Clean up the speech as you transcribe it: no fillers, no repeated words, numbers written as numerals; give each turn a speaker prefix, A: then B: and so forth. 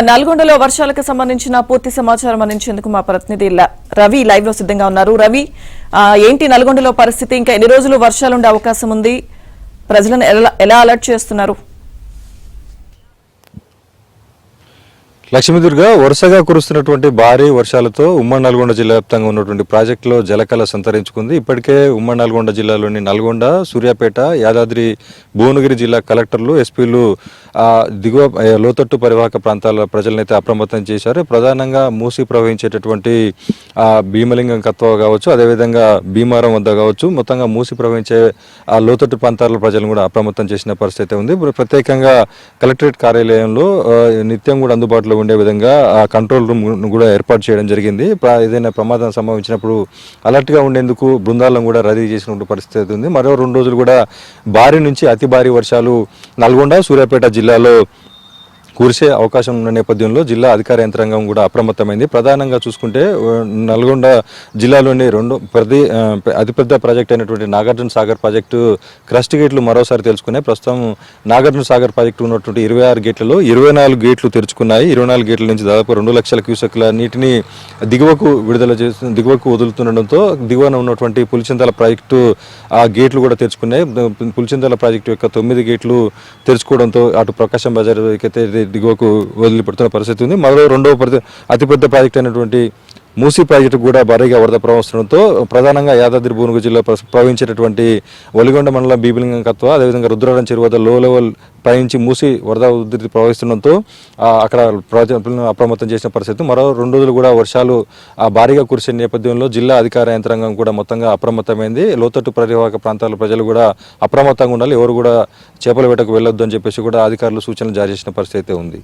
A: నల్గొండలో వర్షాలకు సంబంధించిన పూర్తి సమాచారం అందించేందుకు మా ప్రతినిధి రవి లైవ్ లో సిద్ధంగా ఉన్నారు. రవి, ఏంటి నల్గొండలో పరిస్థితి? ఇంకా ఎన్ని రోజులు వర్షాలు ఉండే అవకాశం ఉంది? ప్రజలను ఎలా అలర్ట్ చేస్తున్నారు?
B: లక్ష్మీదుర్గ వరుసగా కురుస్తున్నటువంటి భారీ వర్షాలతో ఉమ్మడి నల్గొండ జిల్లా వ్యాప్తంగా ఉన్నటువంటి ప్రాజెక్టులో జలకళ సంతరించుకుంది. ఇప్పటికే ఉమ్మడి నల్గొండ జిల్లాలోని నల్గొండ, సూర్యాపేట, యాదాద్రి, భువనగిరి జిల్లా కలెక్టర్లు, ఎస్పీలు దిగువ లోతట్టు పరివాహక ప్రాంతాల ప్రజలనైతే అప్రమత్తం చేశారు. ప్రధానంగా మూసి ప్రవహించేటటువంటి భీమలింగం కత్వ కావచ్చు, అదేవిధంగా భీమారం వద్ద కావచ్చు, మొత్తంగా మూసి ప్రవహించే లోతట్టు ప్రాంతాల ప్రజలను కూడా అప్రమత్తం చేసిన పరిస్థితి ఉంది. ప్రత్యేకంగా కలెక్టరేట్ కార్యాలయంలో నిత్యం కూడా అందుబాటులో ఉండే విధంగా కంట్రోల్ రూమ్ కూడా ఏర్పాటు చేయడం జరిగింది. ఏదైనా ప్రమాదం సంభవించినప్పుడు అలర్ట్గా ఉండేందుకు బృందాలను కూడా రెడీ చేసినటువంటి పరిస్థితి ఉంది. మరో 2 రోజులు కూడా భారీ నుంచి అతి భారీ వర్షాలు నల్గొండ, సూర్యాపేట జిల్లాలో కురిసే అవకాశం ఉన్న నేపథ్యంలో జిల్లా అధికార యంత్రాంగం కూడా అప్రమత్తమైంది. ప్రధానంగా చూసుకుంటే నల్గొండ జిల్లాలోని అతిపెద్ద ప్రాజెక్ట్ అయినటువంటి నాగార్జున సాగర్ ప్రాజెక్టు క్రస్ట్ గేట్లు మరోసారి తెలుసుకున్నాయి. ప్రస్తుతం నాగార్జున సాగర్ ప్రాజెక్టు ఉన్నటువంటి 26 గేట్లలో 24 గేట్లు తెరుచుకున్నాయి. 24 గేట్ల నుంచి దాదాపు 2 లక్షల క్యూసెక్ల నీటిని దిగువకు వదులుతుండడంతో దిగువన ఉన్నటువంటి పులిచింతల ప్రాజెక్టు ఆ గేట్లు కూడా తెరుచుకున్నాయి. పులిచింతల ప్రాజెక్టు యొక్క 9 గేట్లు తెరుచుకోవడంతో అటు ప్రకాశం బజార్ దిగువకు వదిలిపెడుతున్న పరిస్థితి ఉంది. మరో రెండవ అతిపెద్ద ప్రాజెక్ట్ అయినటువంటి మూసీ ప్రాజెక్టు కూడా భారీగా వరద ప్రవహిస్తుండడంతో ప్రధానంగా యాదాద్రి, భువనగిరి జిల్లా ప్రవహించేటటువంటి ఒలిగొండ మండలం బీబిలింగం కత్వ, అదేవిధంగా రుద్రారం చెరువు వద్ద లో లెవెల్ పైనుంచి మూసి వరద ఉధృతి ప్రవహిస్తుండడంతో అక్కడ ప్రాజెక్టులను అప్రమత్తం చేసిన పరిస్థితి. మరో 2 రోజులు కూడా వర్షాలు భారీగా కురిసే నేపథ్యంలో జిల్లా అధికార యంత్రాంగం కూడా మొత్తంగా అప్రమత్తమైంది. లోతట్టు పరివాహక ప్రాంతాల ప్రజలు కూడా అప్రమత్తంగా ఉండాలి. ఎవరు కూడా చేపల వేటకు వెళ్ళొద్దు అని చెప్పేసి కూడా అధికారులు సూచనలు జారీ చేసిన పరిస్థితి ఉంది.